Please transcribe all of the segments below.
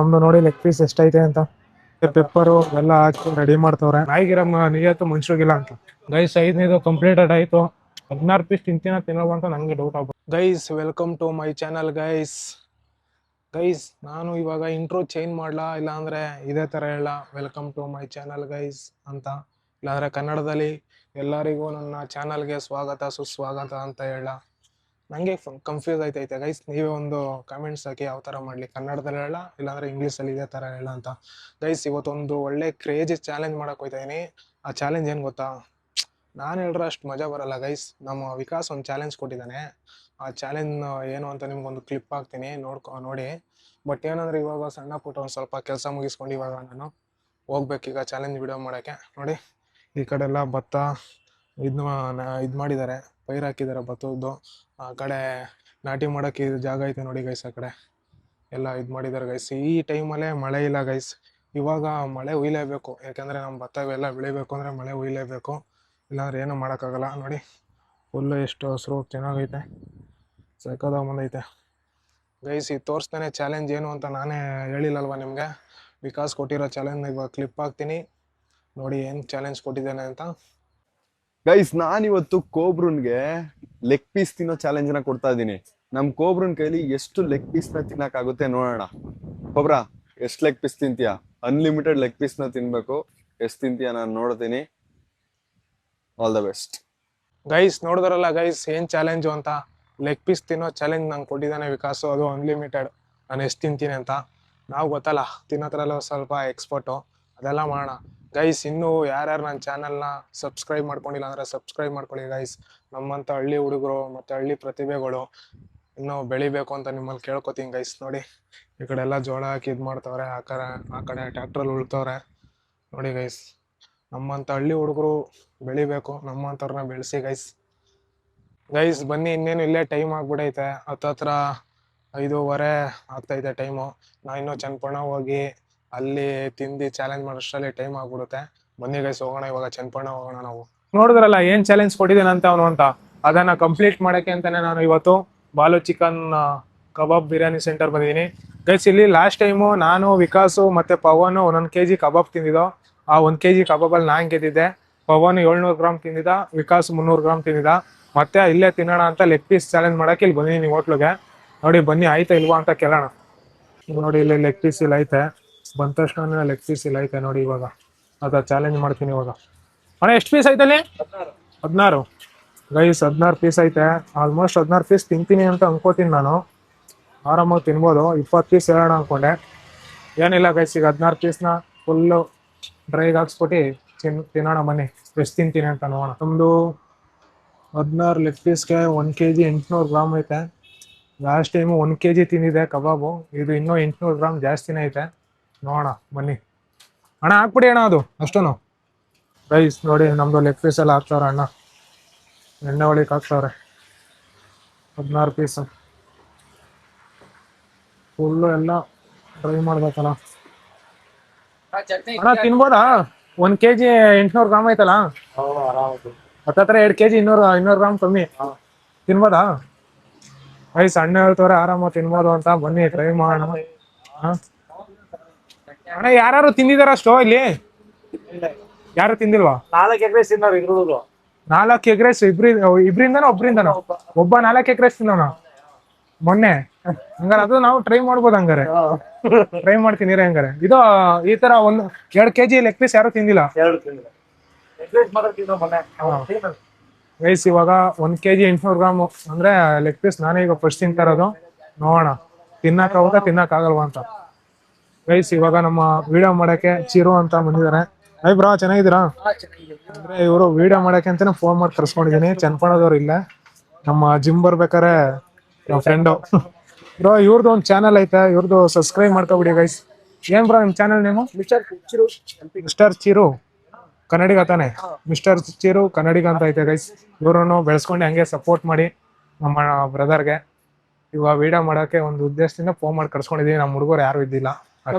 ನಮ್ದು ನೋಡಿ leg piece ಎಷ್ಟೈತೆ ಅಂತ ಪೆಪ್ಪರು ಎಲ್ಲ ಹಾಕಿ ರೆಡಿ ಮಾಡ್ತವ್ರೆ. ನಾಯಿಗಿರ ನಿಯತ್ತು ಮನುಷ್ಯರಿಗಿಲ್ಲ ಅಂತ. ಗೈಸ್ 5ನೇದು ಕಂಪ್ಲೀಟೆಡ್ ಆಯ್ತು. 16 ಪೀಸ್ ತಿನ್ನೋದು ಅಂತ ನಂಗೆ ಡೌಟ್ ಆಗ್ಬೋದು. Guys welcome to my channel guys. ನಾನು ಇವಾಗ ಇಂಟ್ರೋ ಚೇಂಜ್ ಮಾಡ್ಲಾ ಇಲ್ಲ ಅಂದ್ರೆ ಇದೇ ತರ ಹೇಳ welcome to my channel guys ಅಂತ, ಇಲ್ಲಾಂದ್ರೆ ಕನ್ನಡದಲ್ಲಿ ಎಲ್ಲರಿಗೂ ನನ್ನ ಚಾನಲ್ಗೆ ಸ್ವಾಗತ ಸುಸ್ವಾಗತ ಅಂತ ಹೇಳ. ನಂಗೆ ಕನ್ಫ್ಯೂಸ್ ಆಯ್ತೈತೆ ಗೈಸ್. ನೀವೇ ಒಂದು ಕಾಮೆಂಟ್ಸ್ ಹಾಕಿ ಯಾವ ಥರ ಮಾಡಲಿ, ಕನ್ನಡದಲ್ಲಿ ಹೇಳ ಇಲ್ಲಾಂದ್ರೆ ಇಂಗ್ಲೀಷಲ್ಲಿ ಇದೇ ಥರ ಹೇಳ ಅಂತ. ಗೈಸ್ ಇವತ್ತೊಂದು ಒಳ್ಳೆ ಕ್ರೇಜಿ ಚಾಲೆಂಜ್ ಮಾಡಕ್ಕೆ ಹೋಗ್ತಾಯಿದ್ದೀನಿ. ಆ ಚಾಲೆಂಜ್ ಏನು ಗೊತ್ತಾ, ನಾನು ಹೇಳಿದ್ರೆ ಅಷ್ಟು ಮಜಾ ಬರಲ್ಲ ಗೈಸ್. ನಮ್ಮ ವಿಕಾಸ್ ಒಂದು ಚಾಲೆಂಜ್ ಕೊಟ್ಟಿದ್ದಾನೆ. ಆ ಚಾಲೆಂಜ್ ಏನು ಅಂತ ನಿಮ್ಗೊಂದು ಕ್ಲಿಪ್ ಹಾಕ್ತೀನಿ, ನೋಡಿ. ಬಟ್ ಏನಂದ್ರೆ ಇವಾಗ ಸಣ್ಣ ಪುಟ್ಟ ಒಂದು ಸ್ವಲ್ಪ ಕೆಲಸ ಮುಗಿಸ್ಕೊಂಡು ಇವಾಗ ನಾನು ಹೋಗ್ಬೇಕೀಗ ಚಾಲೆಂಜ್ ವಿಡಿಯೋ ಮಾಡೋಕ್ಕೆ. ನೋಡಿ ಈ ಕಡೆ ಎಲ್ಲ ಭತ್ತ ಇದು ಮಾಡಿದ್ದಾರೆ, ಪೈರು ಹಾಕಿದ್ದಾರೆ ಭತ್ತದ್ದು. ಆ ಕಡೆ ನಾಟಿ ಮಾಡೋಕ್ಕೆ ಜಾಗ ಐತೆ ನೋಡಿ ಗೈಸ್, ಆ ಕಡೆ ಎಲ್ಲ ಇದು ಮಾಡಿದ್ದಾರೆ ಗೈಸ್. ಈ ಟೈಮಲ್ಲೇ ಮಳೆ ಇಲ್ಲ ಗೈಸ್. ಇವಾಗ ಮಳೆ ಹುಯ್ಲೇಬೇಕು, ಯಾಕೆಂದರೆ ನಮ್ಮ ಭತ್ತ ಇವೆಲ್ಲ ಬೆಳಿಬೇಕು ಅಂದರೆ ಮಳೆ ಹುಯ್ಲೇಬೇಕು, ಇಲ್ಲಾಂದ್ರೆ ಏನೂ ಮಾಡೋಕ್ಕಾಗಲ್ಲ. ನೋಡಿ ಫುಲ್ಲು ಎಷ್ಟು ಹಸಿರು ಚೆನ್ನಾಗೈತೆ, ಸಕ್ಕತ್ತಾಗಿ ಬಂದೈತೆ ಗೈಸ್. ಇದು ತೋರಿಸ್ತಾನೆ ಚಾಲೆಂಜ್ ಏನು ಅಂತ ನಾನೇ ಹೇಳಿಲ್ಲಲ್ವ ನಿಮಗೆ. ವಿಕಾಸ್ ಕೊಟ್ಟಿರೋ ಚಾಲೆಂಜ್ ಇವಾಗ ಕ್ಲಿಪ್ ಹಾಕ್ತೀನಿ, ನೋಡಿ ಏನು ಚಾಲೆಂಜ್ ಕೊಟ್ಟಿದ್ದೇನೆ ಅಂತ. ಗೈಸ್ ನಾನಿವತ್ತು ಕೋಬ್ರನ್ಗೆ ಲೆಗ್ ಪೀಸ್ ತಿನ್ನೋ ಚಾಲೆಂಜ್ ನ ಕೊಡ್ತಾ ಇದ್ದೀನಿ. ನಮ್ ಕೋಬ್ರನ್ ಕೈಲಿ ಎಷ್ಟು ಲೆಗ್ ಪೀಸ್ ನ ತಿನ್ನಕ್ಕಾಗುತ್ತೆ ನೋಡೋಣ. ಕೋಬ್ರಾ ಎಷ್ಟು ಲೆಗ್ ಪೀಸ್ ತಿಂತೀಯಾ? ಅನ್ಲಿಮಿಟೆಡ್ ಲೆಗ್ ಪೀಸ್ ನ ತಿನ್ಬೇಕು. ಎಷ್ಟು ತಿಂತೀಯಾ ನಾನು ನೋಡ್ತೀನಿ. All the best guys. ನೋಡಿದ್ರಲ್ಲ ಗೈಸ್ ಏನ್ ಚಾಲೆಂಜು ಅಂತ. ಲೆಗ್ ಪೀಸ್ ತಿನ್ನೋ ಚಾಲೆಂಜ್ ನಂಗೆ ಕೊಟ್ಟಿದ್ದಾನೆ ವಿಕಾಸು, ಅದು ಅನ್ಲಿಮಿಟೆಡ್. ನಾನು ಎಷ್ಟು ತಿಂತೀನಿ ಅಂತ ನಾವು ಗೊತ್ತಲ್ಲ, ತಿನ್ನೋದ್ರಲ್ಲ ಸ್ವಲ್ಪ ಎಕ್ಸ್ಪರ್ಟು, ಅದೆಲ್ಲ ಮಾಡೋಣ ಗೈಸ್. ಇನ್ನೂ ಯಾರ್ಯಾರು ನನ್ನ ಚಾನಲ್ನ ಸಬ್ಸ್ಕ್ರೈಬ್ ಮಾಡ್ಕೊಂಡಿಲ್ಲ ಅಂದರೆ ಸಬ್ಸ್ಕ್ರೈಬ್ ಮಾಡ್ಕೊಳ್ಳಿ ಗೈಸ್. ನಮ್ಮಂಥ ಹಳ್ಳಿ ಹುಡುಗರು ಮತ್ತು ಹಳ್ಳಿ ಪ್ರತಿಭೆಗಳು ಇನ್ನೂ ಬೆಳಿಬೇಕು ಅಂತ ನಿಮ್ಮಲ್ಲಿ ಕೇಳ್ಕೊತೀನಿ ಗೈಸ್. ನೋಡಿ ಈ ಕಡೆ ಎಲ್ಲ ಜೋಳ ಹಾಕಿ ಇದು ಮಾಡ್ತವ್ರೆ, ಆ ಕಡೆ ಟ್ಯಾಕ್ಟ್ರಲ್ಲಿ ಉಳ್ತವ್ರೆ ನೋಡಿ ಗೈಸ್. ನಮ್ಮಂಥ ಹಳ್ಳಿ ಹುಡುಗರು ಬೆಳಿಬೇಕು, ನಮ್ಮಂಥವ್ರನ್ನ ಬೆಳೆಸಿ ಗೈಸ್. ಬನ್ನಿ, ಇನ್ನೇನು ಇಲ್ಲೇ ಟೈಮ್ ಆಗ್ಬಿಡೈತೆ, ಹತ್ತತ್ರ 5:15 ಆಗ್ತೈತೆ ಟೈಮು. ನಾ ಇನ್ನೂ ಚನ್ನಪಣ್ಣ ಹೋಗಿ ಅಲ್ಲಿ ತಿಂದು ಚಾಲೆಂಜ್ ಮಾಡೋಷ್ಟರಲ್ಲಿ ಟೈಮ್ ಆಗ್ಬಿಡುತ್ತೆ. ಬನ್ನಿ ಗೈಸ್ ಹೋಗೋಣ, ಇವಾಗ ಚನ್ನಪಣ್ಣ ಹೋಗೋಣ ನಾವು. ನೋಡಿದ್ರಲ್ಲ ಏನ್ ಚಾಲೆಂಜ್ ಕೊಟ್ಟಿದ್ದೇನೆ ಅಂತ ಅವನು ಅಂತ, ಅದನ್ನ ಕಂಪ್ಲೀಟ್ ಮಾಡಕ್ಕೆ ಅಂತಾನೆ ನಾನು ಇವತ್ತು ಬಾಲು ಚಿಕನ್ ಕಬಾಬ್ ಬಿರಿಯಾನಿ ಸೆಂಟರ್ ಬಂದಿದ್ದೀನಿ ಗೈಸ್. ಇಲ್ಲಿ ಲಾಸ್ಟ್ ಟೈಮು ನಾನು ವಿಕಾಸು ಮತ್ತೆ ಪವನ್ 1 kg ಕಬಾಬ್ ತಿಂದಿದ್ದೋ. ಆ 1 kg ಕಬಾಬಲ್ಲಿ ನಾನು ಗೆದ್ದಿದ್ದೆ. ಪವನ್ 700 ಗ್ರಾಮ್ ತಿಂದಿದ್ದ, ವಿಕಾಸ್ 300 ಗ್ರಾಮ್ ತಿಂದಿದ್ದ. ಮತ್ತೆ ಇಲ್ಲೇ ತಿನ್ನೋಣ ಅಂತ ಲೆಗ್ ಪೀಸ್ ಚಾಲೆಂಜ್ ಮಾಡಕ್ಕೆ ಇಲ್ಲಿ ಬಂದಿದ್ದೀನಿ ಹೋಟ್ಲಿಗೆ. ನೋಡಿ ಬನ್ನಿ ಆಯ್ತಾ ಇಲ್ವಾ ಅಂತ ಕೇಳೋಣ. ನೋಡಿ ಇಲ್ಲಿ ಲೆಗ್ ಪೀಸ್ ಇಲ್ಲ ಐತೆ, ಬಂದ ತಕ್ಷಣ ಲೆಗ್ ಪೀಸ್ ಇಲ್ಲ ಐತೆ ನೋಡಿ. ಇವಾಗ ಅದ ಚಾಲೆಂಜ್ ಮಾಡ್ತೀನಿ ಇವಾಗ. ಅಣ್ಣ ಎಷ್ಟು ಪೀಸ್ ಐತಲ್ಲಿ? 16 ಗೈಸ್, 16 ಪೀಸ್ ಐತೆ. ಆಲ್ಮೋಸ್ಟ್ 16 ಪೀಸ್ ತಿಂತೀನಿ ಅಂತ ಅನ್ಕೋತೀನಿ ನಾನು. ಆರಾಮಾಗಿ ತಿನ್ಬೋದು. 20 ಪೀಸ್ ಹೇಳೋಣ ಅನ್ಕೊಂಡೆ, ಏನಿಲ್ಲ ಗೈಸ್. ಈಗ 16 ಪೀಸ್ನ ಫುಲ್ಲು ಡ್ರೈಗೆ ಹಾಕ್ಸ್ಬಿಟ್ಟು ತಿನ್ನೋಣ ಬನ್ನಿ. ಎಷ್ಟು ತಿಂತೀನಿ ಅಂತ ನೋಡೋಣ. ನಮ್ಮದು 16 ಲೆಗ್ ಪೀಸ್ಗೆ 1 kg 800 ಗ್ರಾಮ್ ಐತೆ. ಲಾಸ್ಟ್ ಟೈಮು 1 kg ತಿಂದಿದೆ ಕಬಾಬು, ಇದು ಇನ್ನೂ 800 ಗ್ರಾಮ್ ಜಾಸ್ತಿನೇ ಐತೆ. ನೋಡೋಣ ಬನ್ನಿ. ಅಣ್ಣ ಹಾಕ್ಬಿಡಿ ಅಣ್ಣ ಅದು ಅಷ್ಟೂ ಗೈಸ್. ನೋಡಿ ನಮ್ಮದು ಲೆಗ್ ಪೀಸ್ ಎಲ್ಲ ಹಾಕ್ತವ್ರೆ ಅಣ್ಣ, ಎಣ್ಣೆ ಒಳಗೆ ಹಾಕ್ತವ್ರೆ. 16 ಪೀಸು ಫುಲ್ಲು ಎಲ್ಲ ಡ್ರೈ ಮಾಡ್ಬೇಕಲ್ಲ ಅಣ್ಣ. ತಿನ್ಬೋದಾ? 1 kg 800 ಗ್ರಾಮ್ ಐತಲ್ಲ, ಹತ್ತತ್ರ 2 kg 200 ಗ್ರಾಮ್ ಕಮ್ಮಿ ತಿನ್ಬೋದಾ? ಗೈಸ್ ಅಣ್ಣ ಹೇಳ್ತವ್ರೆ ಆರಾಮಾಗಿ ತಿನ್ಬೋದು ಅಂತ, ಬನ್ನಿ ಟ್ರೈ ಮಾಡೋಣ. ಅಣ್ಣ ಯಾರು ತಿಂದಿದಾರ ಅಷ್ಟು ಇಲ್ಲಿ? ಯಾರು ತಿಂದಿಲ್ವಾ? 4 ಎಗ್ ರೈಸ್ ತಿನ್ನೋರು ಇದ್ರು. 4 ಎಗ್ ರೈಸ್ ಇಬ್ರಿಂದನೋ ಒಬ್ರಿಂದನೋ? ಒಬ್ಬ 4 ಎಗ್ ರೈಸ್ ತಿನ್ನೋಣ ಮೊನ್ನೆ. ಹಂಗಾರೆ ಅದು ನಾವು ಟ್ರೈ ಮಾಡ್ಬೋದು. ಹಂಗಾರೆ ಟ್ರೈ ಮಾಡ್ತೀನಿ ಹಂಗಾರೆ. ಇದು ಈ ತರ 2 kg ಲೆಗ್ ಪೀಸ್ ಯಾರು ತಿಂದಿಲ್ಲ. ಗೈಸ್ ಇವಾಗ 1 kg 800 ಗ್ರಾಮ್ ಅಂದ್ರೆ ಲೆಗ್ ಪೀಸ್ ನಾನೇ ಈಗ ಫಸ್ಟ್ ತಿಂತಾ ಇರೋದು. ನೋಡೋಣ ತಿನ್ನಕ್ಕಾಗುತ್ತಾ ತಿನ್ನಕ್ಕಾಗಲ್ವಾ ಅಂತ. ಗೈಸ್ ಇವಾಗ ನಮ್ಮ ವಿಡಿಯೋ ಮಾಡಕ್ಕೆ ಚಿರು ಅಂತ ಬಂದಿದ್ದಾರೆ. ಐ ಬ್ರಾ ಚೆನ್ನಾಗಿದ್ದೀರಾ? ಅಂದ್ರೆ ಇವರು ವಿಡಿಯೋ ಮಾಡಕ್ಕೆ ಅಂತಾನೆ ಫೋನ್ ಮಾಡಿ ಕರ್ಸ್ಕೊಂಡಿದೀನಿ. ಚನ್ನಪಣ್ಣದವ್ರು ಇಲ್ಲ, ನಮ್ಮ ಜಿಮ್ ಬರ್ಬೇಕಾರೆ ನಮ್ಮ ಫ್ರೆಂಡು ಬ್ರೋ. ಇವ್ರದ್ದು ಒಂದು ಚಾನಲ್ ಐತೆ, ಇವ್ರದ್ದು ಸಬ್ಸ್ಕ್ರೈಬ್ ಮಾಡ್ಕೊಬಿಡಿ ಗೈಸ್. ಏನ್ ಬ್ರೋ ನಿಮ್ ಚಾನಲ್ ನೇಮು? ಮಿಸ್ಟರ್ ಚಿರು ಕನ್ನಡಿಗ ತಾನೆ? ಮಿಸ್ಟರ್ ಚಿರು ಕನ್ನಡಿಗ ಅಂತ ಐತೆ ಗೈಸ್. ಇವ್ರನ್ನು ಬೆಳೆಸ್ಕೊಂಡು ಹಂಗೆ ಸಪೋರ್ಟ್ ಮಾಡಿ ನಮ್ಮ ಬ್ರದರ್ಗೆ. ಇವಾಗ ವಿಡಿಯೋ ಮಾಡಕ್ಕೆ ಒಂದು ಉದ್ದೇಶದಿಂದ ಫೋನ್ ಮಾಡಿ ಕರ್ಸ್ಕೊಂಡಿದೀನಿ. ನಮ್ಮ ಹುಡುಗರು ಯಾರು ಇದ್ದಿಲ್ಲ.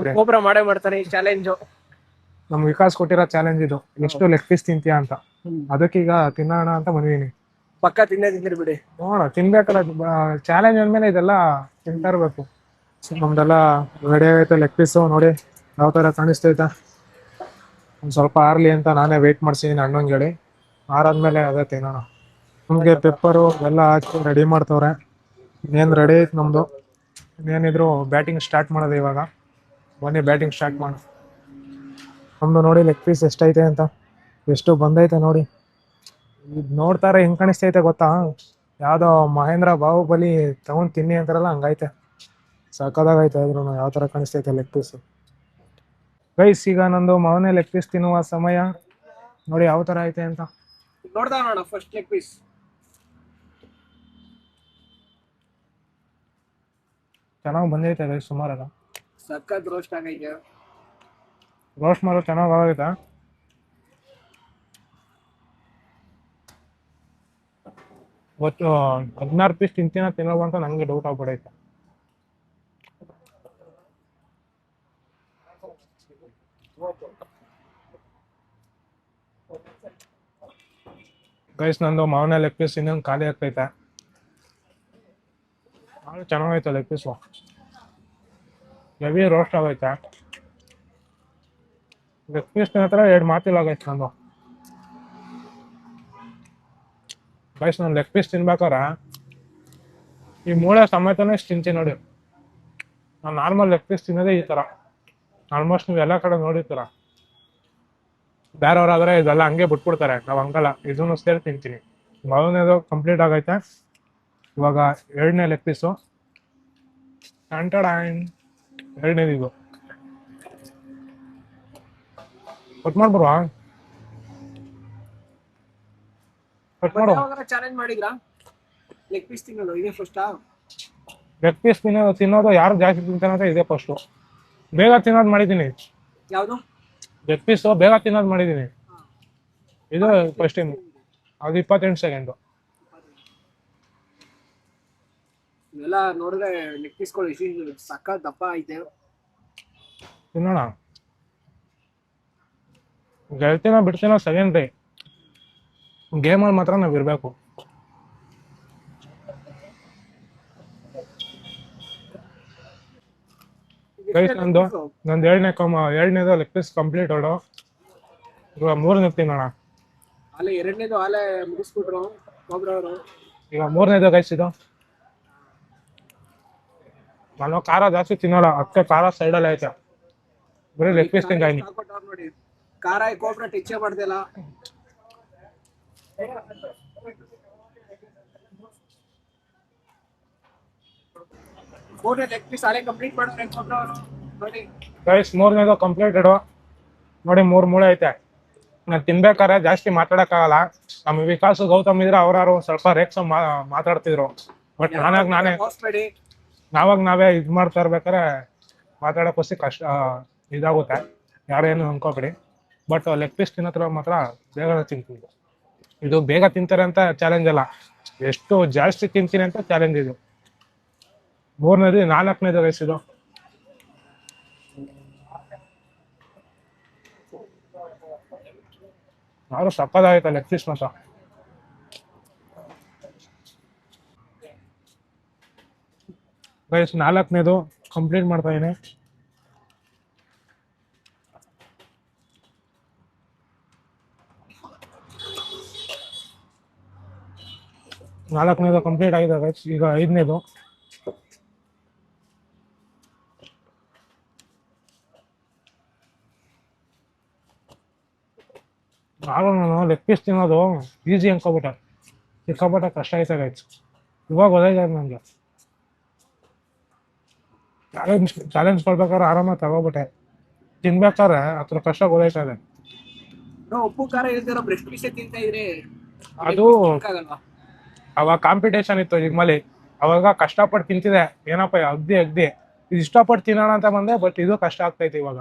ಮಾಡೇ ಮಾಡ್ತಾನೆ ಈ ಚಾಲೆಂಜ್. ನಮ್ ವಿಕಾಸ್ ಕೊಟ್ಟಿರೋ ಚಾಲೆಂಜ್ ಇದು, ಎಷ್ಟು ಲೆಗ್ ಪೀಸ್ ತಿಂತೀಯಾ ಅಂತ. ಅದಕ್ಕೀಗ ತಿನ್ನೋಣ ಅಂತ ಬಂದಿದ್ದೀನಿ. ಪಕ್ಕ ತಿಂದಿರಿ ಬಿಡಿ. ನೋಡ ತಿನ್ಬೇಕಲ್ಲ, ಚಾಲೆಂಜ್ ಅಂದ್ಮೇಲೆ ಇದೆಲ್ಲ ತಿಂತಾ ಇರ್ಬೇಕು. ನಮ್ದೆಲ್ಲ ರೆಡಿ ಆಗೈತೆ ಲೆಗ್ ಪೀಸು ನೋಡಿ ಯಾವ ಥರ ಕಾಣಿಸ್ತೈತೆ. ಒಂದು ಸ್ವಲ್ಪ ಆರ್ಲಿ ಅಂತ ನಾನೇ ವೆಯ್ಟ್ ಮಾಡ್ಸಿದ್ದೀನಿ ಅಣ್ಣಂಗೆ ಹೇಳಿ. ಆರಾದ್ಮೇಲೆ ಅದೇ ತಿನ್ನೋಣ. ನಮಗೆ ಪೆಪ್ಪರು ಎಲ್ಲ ಹಾಕಿ ರೆಡಿ ಮಾಡ್ತವ್ರೆ. ಇನ್ನೇನು ರೆಡಿ ಐತೆ ನಮ್ಮದು. ಇನ್ನೇನಿದ್ರು ಬ್ಯಾಟಿಂಗ್ ಸ್ಟಾರ್ಟ್ ಮಾಡೋದು ಇವಾಗ. ಬನ್ನಿ ಬ್ಯಾಟಿಂಗ್ ಸ್ಟಾರ್ಟ್ ಮಾಡೋಣ. ನಮ್ಮದು ನೋಡಿ ಲೆಗ್ ಪೀಸ್ ಎಷ್ಟೈತೆ ಅಂತ, ಎಷ್ಟು ಬಂದೈತೆ ನೋಡಿ. ಇದು ನೋಡ್ತಾರೆ ಹೆಂಗೆ ಕಾಣಿಸ್ತೈತೆ ಗೊತ್ತಾ, ಯಾವುದೋ ಮಹೇಂದ್ರ ಬಾಹುಬಲಿ ತಗೊಂಡು ತಿನ್ನಿ ಅಂತಾರಲ್ಲ ಹಂಗೈತೆ. ಸಕ್ಕದಾಗೈತೆ ಆದ್ರೂ ಯಾವ ಥರ ಕಾಣಿಸ್ತೈತೆ ಲೆಗ್ ಪೀಸು. ಗೈಸ್ ಈಗ ನಂದು ಮಗನೇ ಲೆಗ್ ಪೀಸ್ ತಿನ್ನುವ ಸಮಯ. ನೋಡಿ ಯಾವ ಥರ ಐತೆ ಅಂತ. ನೋಡ್ದ ನೋಡ ಫಸ್ಟ್ ಲೆಗ್ ಪೀಸ್. ಚೆನ್ನಾಗಿ ಬಂದೈತೆ ಗೈಸ್ ಸುಮಾರಾಗ. ಸಖತ್ ರೋಸ್ಟ್ ಆಗೈತೆ. ರೋಸ್ಟ್ ಮಾಡೋ ಚೆನ್ನಾಗಿ ಆಗೈತೆ. ಇವತ್ತು 16 ಪೀಸ್ ತಿಂತೀನ ತಿನ್ನೋದು ಅಂತ ನನಗೆ ಡೌಟ್ ಆಗ್ಬಿಡೈತೆ. ಗೈಸ್ ನಂದು ಮಾವನ ಲೆಗ್ ಪೀಸ್ ಇನ್ನೊಂದು ಖಾಲಿ ಆಗ್ತೈತೆ. ಭಾಳ ಚೆನ್ನಾಗೈತೆ ಲೆಗ್ ಪೀಸು. ಹೆವಿ ರೋಸ್ಟ್ ಆಗೈತೆ. ಲೆಗ್ ಪೀಸ್ ಹತ್ರ 2 ಮಾತಿಲ್ಲ ಗೈಸ್ ನಂದು. ಗೈಸ್ ನಾನು ಲೆಗ್ ಪೀಸ್ ತಿನ್ಬೇಕಾರೆ ಈ ಮೂಳೆ ಸಮೇತನೇ ತಿಂತೀನಿ ನೋಡಿ. ನಾನು ನಾರ್ಮಲ್ ಲೆಗ್ ಪೀಸ್ ತಿನ್ನೋದೇ ಈ ಥರ. ಆಲ್ಮೋಸ್ಟ್ ನೀವು ಎಲ್ಲ ಕಡೆ ನೋಡಿರ್ತೀರ. ಬೇರೆಯವ್ರಾದ್ರೆ ಇದೆಲ್ಲ ಹಂಗೆ ಬಿಟ್ಬಿಡ್ತಾರೆ, ನಾವು ಹಂಗಲ್ಲ, ಇದನ್ನು ಸೇರಿ ತಿಂತೀನಿ. ಮೊದಲನೇದು ಕಂಪ್ಲೀಟ್ ಆಗೈತೆ. ಇವಾಗ 2ನೇ ಲೆಗ್ ಪೀಸು. ಎರಡನೇದು ಇದು ಕಟ್ ಮಾಡ್ಬರುವ. ಕಟ್ ಮಾಡು. ಚಾಲೆಂಜ್ ಮಾಡಿದ್ರಾ ಲೆಗ್ ಪೀಸ್ ತಿನ್ನೋದು? ಇದೇ ಫಸ್ಟಾ? ಲೆಗ್ ಪೀಸ್ ತಿನ್ನೋದು ಯಾರು ಜಾಸ್ತಿ ತಿಂತಾರಂತ ಇದೇ ಫಸ್ಟು. ಬೇಗ ತಿನ್ನೋದು ಮಾಡಿದ್ದೀನಿ. ಯಾವುದು? ಲೆಗ್ ಪೀಸು ಬೇಗ ತಿನ್ನೋದು ಮಾಡಿದ್ದೀನಿ. ಇದು ಫಸ್ಟ್ ಟೈಮ್. ಅದು 28 ಸೆಕೆಂಡು. ಇವೆಲ್ಲ ನೋಡಿದ್ರೆ ಲೆಗ್ ಪೀಸ್ಗಳು ಎಷ್ಟು ಸಖತ್ ದಪ್ಪ ಐತೆ. ತಿನ್ನೋಣ. ಗೆಲ್ತೀನೋ ಬಿಡ್ತೀನೋ ಸೆಕೆಂಡ್ರಿ, ಗೇಮಲ್ಲಿ ಮಾತ್ರ ನಾವು ಇರಬೇಕು. ಗೈಸ್ ನಂದು 2ನೇದು ಲೆಗ್ ಪೀಸ್ ಕಂಪ್ಲೀಟ್ ಹೊಡು. ಇವಾಗ 3ನೇ ತಿನ್ನೋಣ. ಅಲ್ಲೇ 2ನೇದು ಅಲ್ಲೇ ಮುಗಿಸ್ಬಿಟ್ರು ಒಬ್ರವರು. ಈಗ 3ನೇದು ಗೈಸ್ ಇದು. ನಾನು ಖಾರ ಜಾಸ್ತಿ ತಿನ್ನೋಲ್ಲ, ಅದಕ್ಕೆ ಖಾರ ಸೈಡಲ್ಲಿ ಐತೆ. ಬರೀ ಲೆಗ್ ಪೀಸ್ ತಿಂತೀನಿ. ನೋಡಿ ಖಾರ ಕೋಬ್ರ ಟೆಚ್ಚೇ ಮಾಡ್ದಿಲ್ಲ. ಲೆಗ್ ಪೀಸ್ ಅಲ್ಲೇ ಕಂಪ್ಲೀಟ್ ಮಾಡಿದ್ರೆ ನೋಡಿ ಗೈಸ್ 3ನೇದು ಕಂಪ್ಲೀಟ್ ಇಡು. ನೋಡಿ 3 ಮೂಳೆ ಐತೆ. ನಾನು ತಿನ್ಬೇಕಾದ್ರೆ ಜಾಸ್ತಿ ಮಾತಾಡೋಕ್ಕಾಗಲ್ಲ. ನಮ್ಮ ವಿಕಾಸ್ ಗೌತಮ್ ಇದ್ರೆ ಅವ್ರಾರು ಸ್ವಲ್ಪ ರೇಕ್ಸ ಮಾತಾಡ್ತಿದ್ರು. ಬಟ್ ನಾವೇ ಇದು ಮಾಡ್ತಾ ಇರ್ಬೇಕಾರೆ ಮಾತಾಡೋಕ್ಕೋಸಿ ಕಷ್ಟ ಇದಾಗುತ್ತೆ. ಯಾರೇನು ಅನ್ಕೋಬೇಡಿ. ಬಟ್ ಲೆಗ್ ಪೀಸ್ ತಿನ್ನೋತ್ರ ಮಾತ್ರ ಬೇಗನೆ ತಿಂತೀನಿ. ಇದು ಬೇಗ ತಿಂತಾರೆ ಅಂತ ಚಾಲೆಂಜ್ ಅಲ್ಲ, ಎಷ್ಟು ಜಾಸ್ತಿ ತಿಂತೀನಿ ಅಂತ ಚಾಲೆಂಜ್ ಇದು. 3ನೇದು 4ನೇದು ಗೈಸ್ ಇದು. ಯಾರು ಸಕ್ಕದಾಗೈತೆ ಲೆಗ್ ಪೀಸ್ ಮಾತ್ರ. ಗೈಸ್ 4ನೇದು ಕಂಪ್ಲೀಟ್ ಮಾಡ್ತಾ ಇದೀನಿ. ನಾಲ್ಕನೇದು ಕಂಪ್ಲೀಟ್ ಆಗಿದೆ ಗೈಸ್. ಈಗ 5ನೇದು. ನಾನು ಲೆಗ್ ಪೀಸ್ ತಿನ್ನೋದು ಈಸಿ ಅನ್ಕೋಬಿಟ್ಟೆ, ಸಿಕ್ಕಾಪಟ್ಟೆ ಕಷ್ಟ ಐತೆ ಗೈಸ್. ಇವಾಗ ಗೊತ್ತಾಯ್ತು ನನಗೆ. ಚಾಲೆಂಜ್ ಕೊಡ್ಬೇಕಾದ್ರೆ ಆರಾಮಾಗಿ ತಗೋಬಿಟ್ಟೆ, ತಿನ್ಬೇಕಾದ್ರೆ ಅದ್ರ ಕಷ್ಟ ಗೊತ್ತಾಯ್ತದೆ. ಉಪ್ಪು ಖಾರ ಇಲ್ದಿರೋ ಬ್ರೆಸ್ಟ್ ಪೀಸೇ ತಿಂತಾ ಇದ್ರೆ ಅದು ಅವಾಗ ಕಾಂಪಿಟೇಷನ್ ಇತ್ತು ಜಿಗ್ಮಲ್ಲಿ. ಅವಾಗ ಕಷ್ಟಪಟ್ಟು ತಿಂತಿದೆ, ಏನಪ್ಪ ಅಗ್ದಿ ಇದು ಇಷ್ಟಪಟ್ಟು ತಿನ್ನೋಣ ಅಂತ ಬಂದೆ. ಬಟ್ ಇದು ಕಷ್ಟ ಆಗ್ತೈತೆ ಇವಾಗ.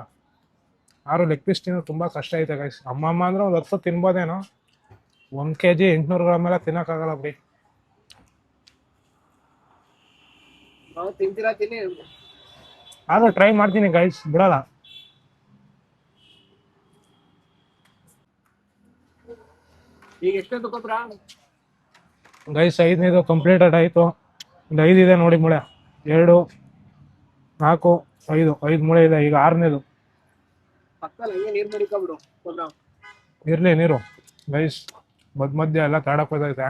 ಯಾರು ಲೆಗ್ ಪೀಸ್ ತಿನ್ನೋದು ತುಂಬ ಕಷ್ಟ ಐತೆ ಗೈಸ್. ಅಮ್ಮಮ್ಮ ಅಂದ್ರೆ ಒಂದು 10 ತಿನ್ಬೋದೇನೋ. 1 kg 800 ಗ್ರಾಮ್ ಎಲ್ಲ ತಿನ್ನೋಕ್ಕಾಗಲ್ಲ ಬಿಡಿ. ತಿಂತೀರಾ ತಿನ್ನಿ. ಆದ್ರೂ ಟ್ರೈ ಮಾಡ್ತೀನಿ ಗೈಸ್, ಬಿಡಲ್ಲ. ಈಗ ಎಷ್ಟೊಂದು ಗೊಬ್ಬರ ಗೈಸ್ 5ನೇದು ಕಂಪ್ಲೀಟೆಡ್ ಆಯಿತು. ಒಂದು 5 ಇದೆ ನೋಡಿ ಮೂಳೆ. 2 4, 5 ಮೂಳೆ ಇದೆ. ಈಗ 6ನೇದು. ಪಕ್ಕದಲ್ಲಿ ಹಂಗೆ ನೀರ್ ಮಡಿಕೊಬಿಡು ಗೊಬ್ರ. ಇರ್ಲಿ ನೀರು ಗೈಸ್. ಮಧ್ಯ ಎಲ್ಲ ತಾಡಕ್ ಹೋಗೈತೆ.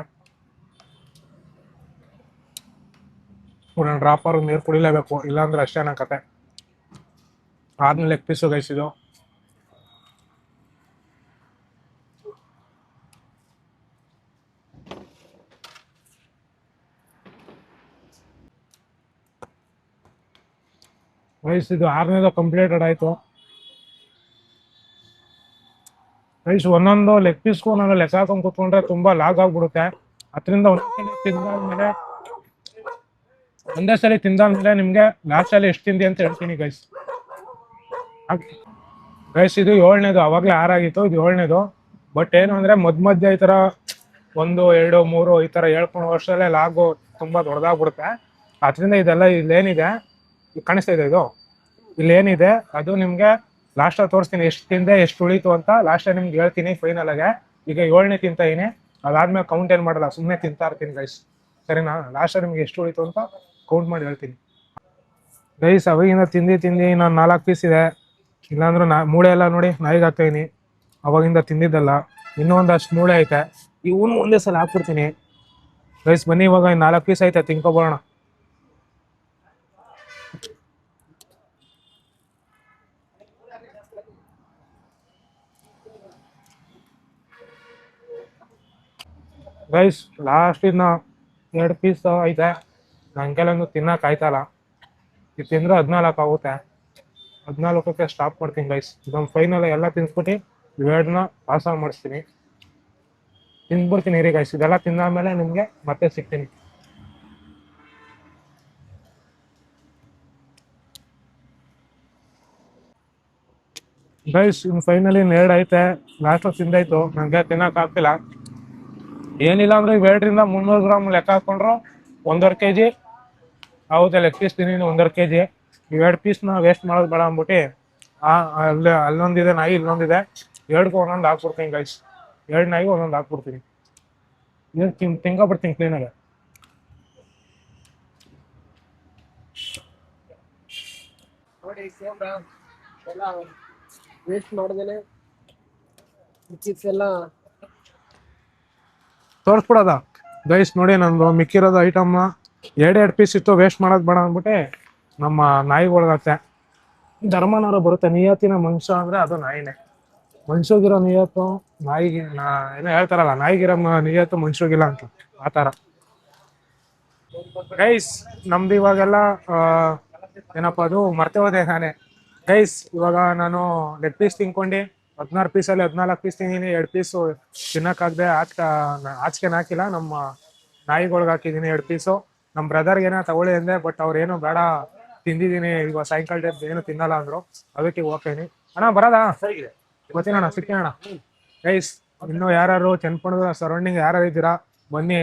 ಡ್ರಾಪರ್ ನೀರು ಕುಡಿಲೇಬೇಕು, ಇಲ್ಲಾಂದ್ರೆ ಅಷ್ಟೇ ನನ್ನ ಕತೆ. ಆದ್ಮೇಲೆ ಲೆಗ್ ಪೀಸು ಗೈಸ್ ಇದು. ಗೈಸ್ ಇದು 6ನೇದು ಕಂಪ್ಲೀಟೆಡ್ ಆಯ್ತು ಗೈಸ್. ಒಂದೊಂದು ಲೆಗ್ ಪೀಸ್ಗೂ ನಾನು ಲೆಕ್ಕ ಹಾಕೊಂಡು ಕೂತ್ಕೊಂಡ್ರೆ ತುಂಬಾ ಲಾಗ್ ಆಗ್ಬಿಡುತ್ತೆ. ಅದರಿಂದ ಒಂದೇ ಸಲ ತಿಂದಾದ್ಮೇಲೆ ನಿಮ್ಗೆ ಲಾಸ್ಟ್ ಅಲ್ಲಿ ಎಷ್ಟು ತಿಂದಿ ಅಂತ ಹೇಳ್ತೀನಿ ಗೈಸ್. ಗೈಸ್ ಇದು 7ನೇದು, ಅವಾಗ್ಲೇ 6 ಆಗಿತ್ತು, ಇದು 7ನೇದು. ಬಟ್ ಏನು ಅಂದ್ರೆ ಮಧ್ಯ ಈ ತರ 1, 2, 3 ಈ ತರ ಹೇಳ್ಕೊಂಡು ವರ್ಷದಲ್ಲೇ ಲಾಗು ತುಂಬಾ ದೊಡ್ಡದಾಗ್ಬಿಡುತ್ತೆ. ಅದರಿಂದ ಇದೆಲ್ಲ ಇಲ್ಲೇನಿದೆ ಕಾಣಿಸ್ತಾ ಇದೆ, ಇದು ಇಲ್ಲೇನಿದೆ ಅದು ನಿಮ್ಗೆ ಲಾಸ್ಟ್ ತೋರಿಸ್ತೀನಿ. ಎಷ್ಟು ತಿಂದೆ ಎಷ್ಟು ಉಳಿತು ಅಂತ ಲಾಸ್ಟ್ ನಿಮ್ಗೆ ಹೇಳ್ತೀನಿ ಫೈನಲ್ ಆಗಿ. ಈಗ 7ನೇ ತಿಂತಾ ಇದೀನಿ, ಅದಾದ್ಮೇಲೆ ಕೌಂಟ್ ಏನ್ ಮಾಡಲ್ಲ, ಸುಮ್ಮನೆ ತಿಂತಾ ಇರ್ತೀನಿ ಗೈಸ್. ಸರಿನಾ? ಲಾಸ್ಟ್ ನಿಮ್ಗೆ ಎಷ್ಟು ಉಳಿತು ಅಂತ ಕೌಂಟ್ ಮಾಡಿ ಹೇಳ್ತೀನಿ ಗೈಸ್. ಅವಾಗಿಂದ ತಿಂದು ನಾನು 4 ಪೀಸ್ ಇದೆ, ಇಲ್ಲಾಂದ್ರೆ ಮೂಳೆ ಎಲ್ಲ ನೋಡಿ ನಾಯಿಗೆ ಹಾಕ್ತಾಯಿನಿ. ಅವಾಗಿಂದ ತಿಂದಿದ್ದಲ್ಲ, ಇನ್ನೂ ಒಂದಷ್ಟು ಮೂಳೆ ಐತೆ, ಇವನು ಒಂದೇ ಸಲ ಹಾಕ್ಬಿಡ್ತೀನಿ ಗೈಸ್. ಬನ್ನಿ ಇವಾಗ 4 ಪೀಸ್ ಐತೆ, ತಿನ್ಕೊಬೋಣ. ಗೈಸ್ ಲಾಸ್ಟ್ ಇನ್ನ 2 ಪೀಸ್ ಐತೆ, ನನ್ನ ಕೆಲವೊಂದು ತಿನ್ನಕ್ಕೆ ಆಯ್ತಲ್ಲ. ಇದು ತಿಂದ್ರೆ 14 ಆಗುತ್ತೆ. 14ಕ್ಕೆ ಸ್ಟಾಪ್ ಮಾಡ್ತೀನಿ ಗೈಸ್. ಇದೊಂದು ಫೈನಲ್ ಎಲ್ಲ ತಿನ್ಸ್ಬಿಟ್ಟು ಇವೆರಡನ್ನ ಪಾಸ್ ಮಾಡಿಸ್ತೀನಿ, ತಿಂದ್ಬಿಡ್ತೀನಿ ರೀ ಗೈಸ್. ಇದೆಲ್ಲ ತಿಂದಾದ್ಮೇಲೆ ನಿಮಗೆ ಮತ್ತೆ ಸಿಗ್ತೀನಿ. ಗೈಸ್ ಇನ್ನು ಫೈನಲಿ 2 ಐತೆ, ಲಾಸ್ಟ್ ತಿಂದಾಯ್ತು, ನನಗೆ ತಿನ್ನಕ್ಕೆ ಆಗ್ತಿಲ್ಲ. ಏನಿಲ್ಲ ಅಂದ್ರೆ 200 ರಿಂದ 300 ಗ್ರಾಮ್ ಲೆಕ್ಕ ಹಾಕೊಂಡ್ರು 1.5 kg ಹೌದಾ. ಲೆಗ್ ಪೀಸ್ ತಿಂದಿನಿ 1.5 kg. 2 ಪೀಸ್ನ ವೇಸ್ಟ್ ಮಾಡೋದು ಬೇಡ ಅಂದ್ಬಿಟ್ಟು ಅಲ್ಲೊಂದಿದೆ ನಾಯಿ, ಇಲ್ಲೊಂದಿದೆ, 2ಗೂ ಒಂದೊಂದು ಹಾಕ್ಬಿಡ್ತೀನಿ ಗೈಸ್. 2 ನಾಯಿಗೂ ಒಂದೊಂದು ಹಾಕ್ಬಿಡ್ತೀನಿ. ಇದು ತಿನ್ಕೊಬಿಡ್ತೀನಿ ಕ್ಲೀನಾಗಿ. ನೋಡಿ ಗೊಬ್ರ ಎಲ್ಲ ವೇಸ್ಟ್ ಮಾಡ್ದೇನೆ ಚಿಪ್ಸ್ ಎಲ್ಲ ತೋರಿಸ್ಬಿಡೋದ ಗೈಸ್. ನೋಡಿ ನಂದು ಮಿಕ್ಕಿರೋದು ಐಟಮ್ನ 2 ಪೀಸ್ ಇತ್ತು, ವೇಸ್ಟ್ ಮಾಡೋದು ಬೇಡ ಅಂದ್ಬಿಟ್ಟು ನಮ್ಮ ನಾಯಿಗಳ್ಗತ್ತೆ. ಧರ್ಮನಾರು ಬರುತ್ತೆ, ನಿಯತ್ತಿನ ಮನುಷ್ಯ ಅಂದ್ರೆ ಅದು ನಾಯಿನೇ. ಮನುಷ್ಯಗಿರೋ ನಿಯತ್ತು ನಾಯಿಗೆ ಏನೋ ಹೇಳ್ತಾರಲ್ಲ, ನಾಯಿಗಿರೋ ನಿಯತ್ತು ಮನುಷ್ಯಗಿಲ್ಲ ಅಂತ, ಆ ಥರ ಗೈಸ್. ನಮ್ದು ಇವಾಗೆಲ್ಲ ಏನಪ್ಪ ಅದು ಮರ್ತೆ ಹೋದೆ ನಾನೇ ಗೈಸ್. ಇವಾಗ ನಾನು ಲೆಗ್ ಪೀಸ್ ತಿನ್ಕೊಂಡು 16 ಪೀಸಲ್ಲಿ 14 ಪೀಸ್ ತಿಂದಿನಿ. 2 ಪೀಸು ತಿನ್ನಕ್ಕಾಗದೆ ಆಚೆಗೆ ಹಾಕಿಲ್ಲ, ನಮ್ಮ ನಾಯಿಗಳ್ಗೆ ಹಾಕಿದ್ದೀನಿ 2 ಪೀಸು. ನಮ್ಮ ಬ್ರದರ್ಗೆ ಏನೋ ತಗೊಳ್ಳಿ ಅಂದೆ, ಬಟ್ ಅವ್ರೇನು ಬೇಡ ತಿಂದಿದ್ದೀನಿ, ಇವಾಗ ಸಾಯಂಕಾಲ ಟೈಮ್ ಏನು ತಿನ್ನಲ್ಲ ಅಂದ್ರು, ಅದಕ್ಕೆ ಹೋಗ್ತೀನಿ. ಅಣ್ಣ ಬರೋದಾ? ಗೊತ್ತಿಲ್ಲ ಅಣ್ಣ, ಸಿಗ್ತೀನಿ ಅಣ್ಣ. ಗೈಸ್ ಇನ್ನೂ ಯಾರು ಚನ್ನಪಟ್ಟಣದ ಸರೌಂಡಿಂಗ್ ಯಾರು ಇದ್ದೀರಾ ಬನ್ನಿ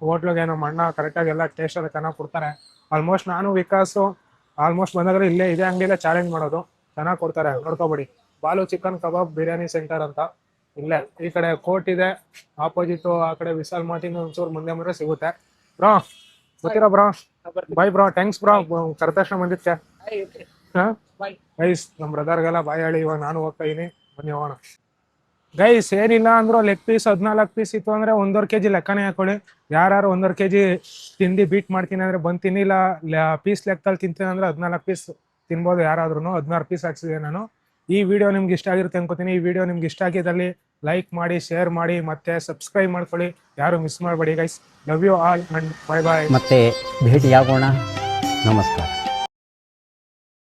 ಹೋಟ್ಲಿಗೆ. ನಮ್ಮ ಅಣ್ಣ ಕರೆಕ್ಟಾಗಿ ಎಲ್ಲ ಟೇಸ್ಟ್ ಎಲ್ಲ ಚೆನ್ನಾಗಿ ಕೊಡ್ತಾರೆ. ಆಲ್ಮೋಸ್ಟ್ ನಾನು ವಿಕಾಸು ಆಲ್ಮೋಸ್ಟ್ ಬಂದಾದ್ರೆ ಇಲ್ಲೇ ಇದೇ ಅಂಗಡಿಯಲ್ಲೇ ಚಾಲೆಂಜ್ ಮಾಡೋದು, ಚೆನ್ನಾಗಿ ಕೊಡ್ತಾರೆ, ನೋಡ್ಕೊಬೇಡಿ. ಬಾಲು ಚಿಕನ್ ಕಬಾಬ್ ಬಿರಿಯಾನಿ ಸೆಂಟರ್ ಅಂತ ಇಲ್ಲೇ ಈ ಕಡೆ ಕೋರ್ಟ್ ಇದೆ ಆಪೋಸಿಟ್. ಆ ಕಡೆ ವಿಶಾಲ್ ಮಾರ್ಟಿನ್ ಒಂಚೂರು ಮುಂದೆ ಮುಂದೆ ಸಿಗುತ್ತೆ. ಬ್ರೋ ಗೊತ್ತಿರೋ bro, bye bro, thanks bro ಕರೆದ ತಕ್ಷಣ ಬಂದಿತ್ತೆ. ಗೈಸ್ ನಮ್ಮ ಬ್ರದರ್ಗೆಲ್ಲ ಬಾಯ್ ಹೇಳಿ ಇವಾಗ ನಾನು ಹೋಗ್ತಾ ಇದೀನಿ, ಬನ್ನಿ ಹೋಗೋಣ ಗೈಸ್. ಏನಿಲ್ಲ ಅಂದ್ರು ಲೆಗ್ ಪೀಸ್ 14 ಪೀಸ್ ಇತ್ತು ಅಂದ್ರೆ 1.5 kg ಲೆಕ್ಕನೇ ಹಾಕೊಳ್ಳಿ. ಯಾರು 1.5 kg ತಿಂದು ಬೀಟ್ ಮಾಡ್ತೀನಿ ಅಂದ್ರೆ ಬಂದು ತಿನ್ನಿಲ್ಲ, ಪೀಸ್ ಲೆಕ್ಕದಲ್ಲಿ ತಿಂತೀನಿ ಅಂದ್ರೆ 14 ಪೀಸ್ ತಿನ್ಬೋದು ಯಾರಾದ್ರೂ. 16 ಪೀಸ್ ಹಾಕ್ಸಿದೆ ನಾನು. ಈ ವಿಡಿಯೋ ನಿಮ್ಗೆ ಇಷ್ಟ ಆಗಿರುತ್ತೆ ಅನ್ಕೋತೀನಿ. ಈ ವಿಡಿಯೋ ನಿಮ್ಗೆ ಇಷ್ಟ ಆಗಿದ್ದಲ್ಲಿ ಲೈಕ್ ಮಾಡಿ, ಶೇರ್ ಮಾಡಿ, ಮತ್ತೆ ಸಬ್ಸ್ಕ್ರೈಬ್ ಮಾಡ್ಕೊಳ್ಳಿ. ಯಾರು ಮಿಸ್ ಮಾಡಬೇಡಿ guys. Love you all and bye bye. ಮತ್ತೆ ಭೇಟಿಯಾಗೋಣ. ನಮಸ್ಕಾರ.